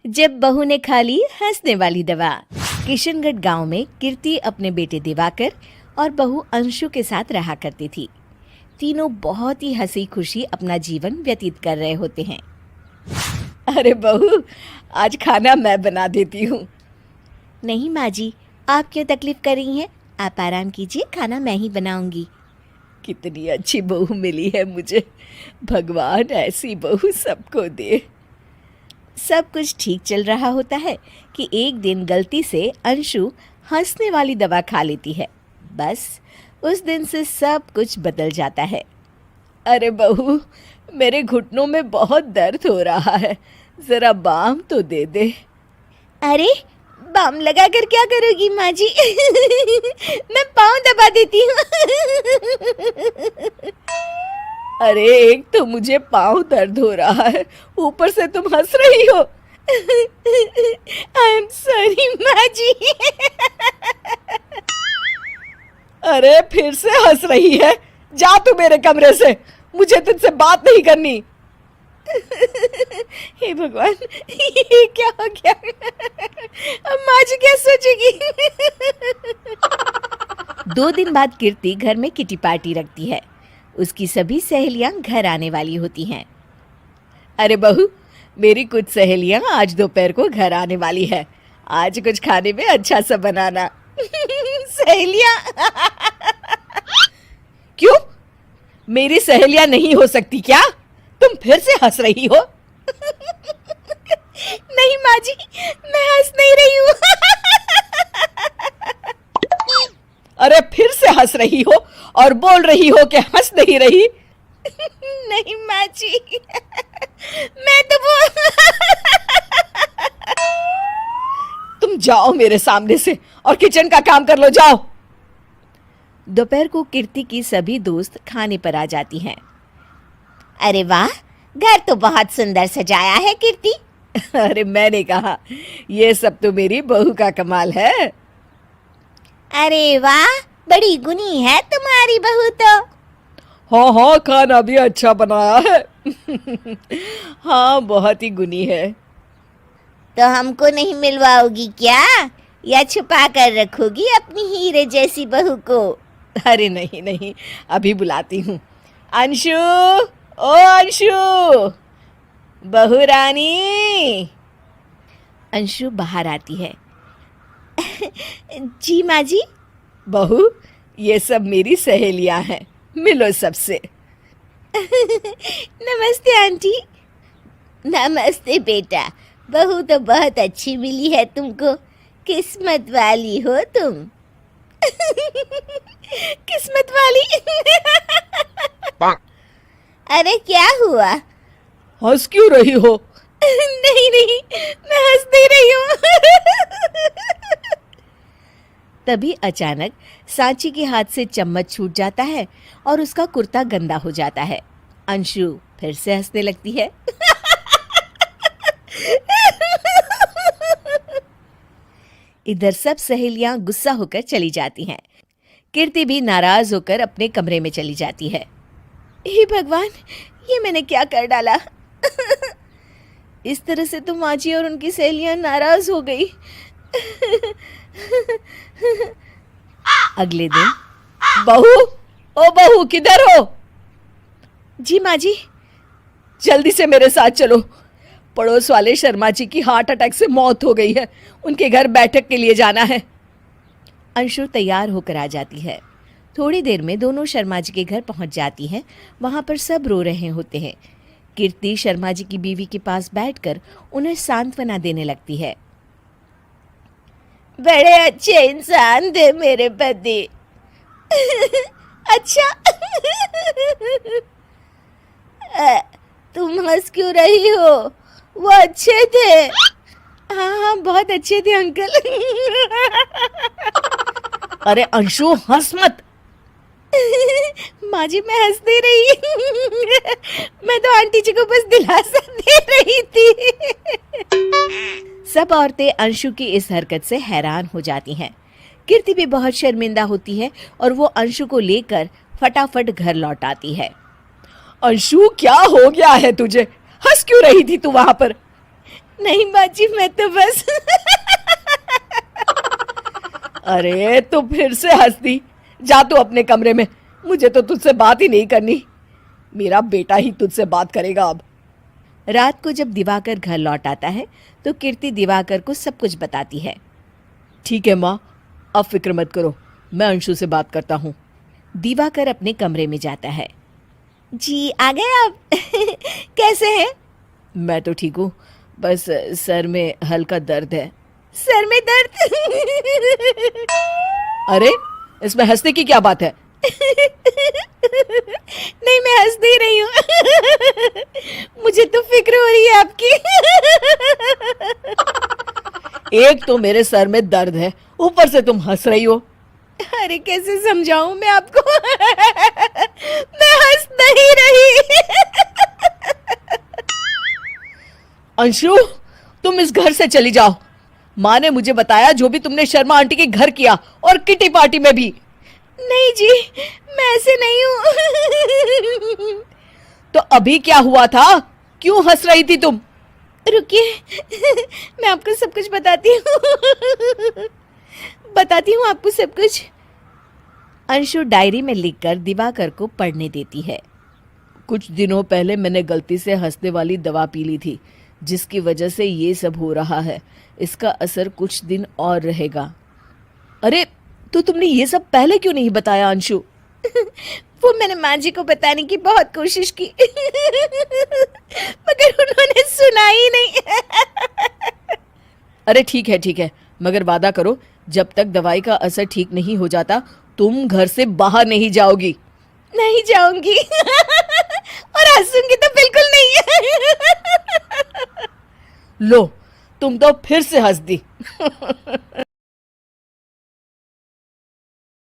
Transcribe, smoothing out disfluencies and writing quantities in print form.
जब बहू ने खा ली हंसने वाली दवा। किशनगढ़ गांव में कीर्ति अपने बेटे दिवाकर और बहू अंशु के साथ रहा करती थी। तीनों बहुत ही हंसी खुशी अपना जीवन व्यतीत कर रहे होते हैं। अरे बहू, आज खाना मैं बना देती हूँ। नहीं माँ जी, आप क्यों तकलीफ कर रही हैं? आप आराम कीजिए, खाना मैं ही बनाऊंगी। कितनी अच्छी बहू मिली है मुझे। भगवान ऐसी बहू सबको दे। सब कुछ ठीक चल रहा होता है कि एक दिन गलती से अंशु हंसने वाली दवा खा लेती है। बस उस दिन से सब कुछ बदल जाता है। अरे बहू, मेरे घुटनों में बहुत दर्द हो रहा है, जरा बाम तो दे दे। अरे बाम लगा कर क्या करोगी माँ जी? मैं पाँव दबा देती हूँ। अरे एक तो मुझे पाँव दर्द हो रहा है, ऊपर से तुम हंस रही हो। आई एम सॉरी माँ जी। अरे फिर से हंस रही है, जा तू मेरे कमरे से, मुझे तुझसे बात नहीं करनी। हे भगवान, ये क्या हो गया? अब माँ जी क्या सोचेगी? 2 दिन बाद कीर्ति घर में किटी पार्टी रखती है। उसकी सभी सहेलियां घर आने वाली होती हैं। अरे बहू, मेरी कुछ सहेलियां आज दोपहर को घर आने वाली है। आज कुछ खाने में अच्छा सा बनाना। सहेलियां? क्यों? मेरी सहेलियां नहीं हो सकती क्या? तुम फिर से हंस रही हो? नहीं माँ जी, मैं हंस नहीं रही हूँ। अरे फिर से हंस रही हो और बोल रही हो कि हंस नहीं रही। नहीं माँ जी, मैं तो तुम जाओ मेरे सामने से और किचन का काम कर लो, जाओ। दोपहर को कीर्ति की सभी दोस्त खाने पर आ जाती हैं। अरे वाह, घर तो बहुत सुंदर सजाया है कीर्ति। अरे मैंने कहा, ये सब तो मेरी बहू का कमाल है। अरे वाह, बड़ी गुनी है तुम्हारी बहू तो। हाँ हाँ, खाना भी अच्छा बनाया है। हाँ, बहुत ही गुनी है। तो हमको नहीं मिलवाओगी क्या, या छुपा कर रखोगी अपनी हीरे जैसी बहू को? अरे नहीं नहीं, अभी बुलाती हूँ। अंशु, ओ अंशु, बहू रानी। अंशु बाहर आती है। जी माँ जी। बहू, ये सब मेरी सहेलियां हैं, मिलो सबसे। नमस्ते आंटी। नमस्ते बेटा, बहू तो बहुत अच्छी मिली है तुमको, किस्मत वाली हो तुम। किस्मत वाली? अरे क्या हुआ? हंस क्यों रही हो? नहीं नहीं, मैं हंस नहीं रही हूँ। तभी अचानक सांची के हाथ से चम्मच छूट जाता है और उसका कुर्ता गंदा हो जाता है। अंशु फिर से हंसने लगती है। इधर सब सहेलियां गुस्सा होकर चली जाती हैं। कीर्ति भी नाराज होकर अपने कमरे में चली जाती है। हे भगवान, ये मैंने क्या कर डाला? इस तरह से तो माँ जी और उनकी सहेलियां नाराज हो गई। अगले दिन, बहू, ओ बहू, किधर हो? जी माँ जी। जल्दी से मेरे साथ चलो, पड़ोस वाले शर्मा जी की हार्ट अटैक से मौत हो गई है, उनके घर बैठक के लिए जाना है। अंशु तैयार होकर आ जाती है। थोड़ी देर में दोनों शर्मा जी के घर पहुंच जाती हैं। वहां पर सब रो रहे होते हैं। कीर्ति शर्मा जी की बीवी के पास बैठकर उन्हें सांत्वना देने लगती है। बड़े अच्छे इंसान थे मेरे पति। अच्छा। तुम हंस क्यों रही हो? वो अच्छे थे। हाँ हाँ, बहुत अच्छे थे अंकल। अरे अंशु, हंस मत। माँ जी, मैं हंस नहीं रही। मैं तो आंटी जी को बस दिलासा दे रही थी। सब औरतें अंशु की इस हरकत से हैरान हो जाती हैं। कीर्ति भी बहुत शर्मिंदा होती है और वो अंशु को लेकर फटाफट घर लौट आती है। अंशु, क्या हो गया है तुझे? हंस क्यों रही थी तू वहां पर? नहीं बाजी, मैं तो बस अरे तो फिर से हंस दी। जा तू अपने कमरे में, मुझे तो तुझसे बात ही नहीं करनी। मेरा बेटा ही तुझसे बात करेगा अब। रात को जब दिवाकर घर लौट आता है तो कीर्ति दिवाकर को सब कुछ बताती है। ठीक है माँ, अब फिक्र मत करो, मैं अंशु से बात करता हूँ। दिवाकर अपने कमरे में जाता है। जी आ गए आप कैसे हैं? मैं तो ठीक हूँ, बस सर में हल्का दर्द है। सर में दर्द अरे इसमें हंसने की क्या बात है? नहीं, मैं हंस नहीं रही हूँ मुझे तो फिक्र हो रही है आपकी एक तो मेरे सर में दर्द है, ऊपर से तुम हंस रही हो। अरे कैसे समझाऊं मैं आपको मैं हंस नहीं रही अंशु, तुम इस घर से चली जाओ। माँ ने मुझे बताया जो भी तुमने शर्मा आंटी के घर किया, और किटी पार्टी में भी। नहीं जी, मैं ऐसे नहीं हूँ तो अभी क्या हुआ था? क्यों हंस रही थी तुम? रुकिए मैं आपको सब कुछ बताती हूँ आपको सब कुछ। अंशु डायरी में लिखकर दिवाकर को पढ़ने देती है। कुछ दिनों पहले मैंने गलती से हंसने वाली दवा पी ली थी, जिसकी वजह से ये सब हो रहा है। इसका असर कुछ दिन और रहेगा। अरे तो तुमने ये सब पहले क्यों नहीं बताया अंशु? वो मैंने माँ जी को बताने की बहुत कोशिश की मगर उन्होंने सुना ही नहीं अरे ठीक है, मगर वादा करो जब तक दवाई का असर ठीक नहीं हो जाता तुम घर से बाहर नहीं जाओगी। नहीं जाऊंगी और हंसूंगी तो बिल्कुल नहीं लो, तुम तो फिर से हंस दी